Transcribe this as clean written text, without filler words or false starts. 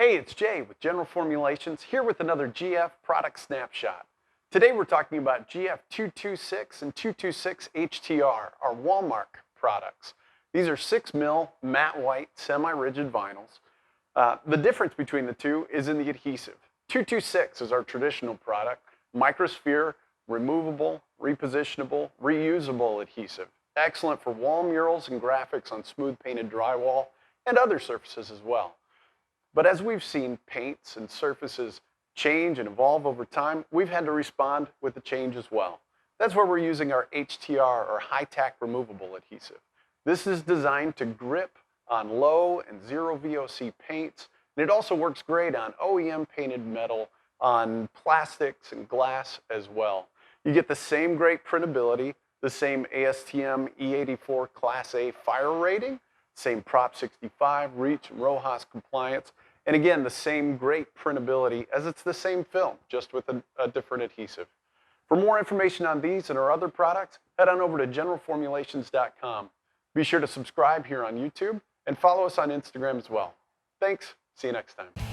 Hey, it's Jay with General Formulations, here with another GF Product Snapshot. Today we're talking about GF 226 and 226HTR, our WallMark products. These are 6 mil matte white semi-rigid vinyls. The difference between the two is in the adhesive. 226 is our traditional product, Microsphere, removable, repositionable, reusable adhesive. Excellent for wall murals and graphics on smooth painted drywall and other surfaces as well. But as we've seen paints and surfaces change and evolve over time, we've had to respond with the change as well. That's where we're using our HTR or High-Tack Removable adhesive. This is designed to grip on low and zero VOC paints, and it also works great on OEM painted metal, on plastics and glass as well. You get the same great printability, the same ASTM E84 Class A fire rating, same Prop 65, REACH and RoHS compliance, and again, the same great printability as it's the same film, just with a different adhesive. For more information on these and our other products, head on over to generalformulations.com. Be sure to subscribe here on YouTube and follow us on Instagram as well. Thanks. See you next time.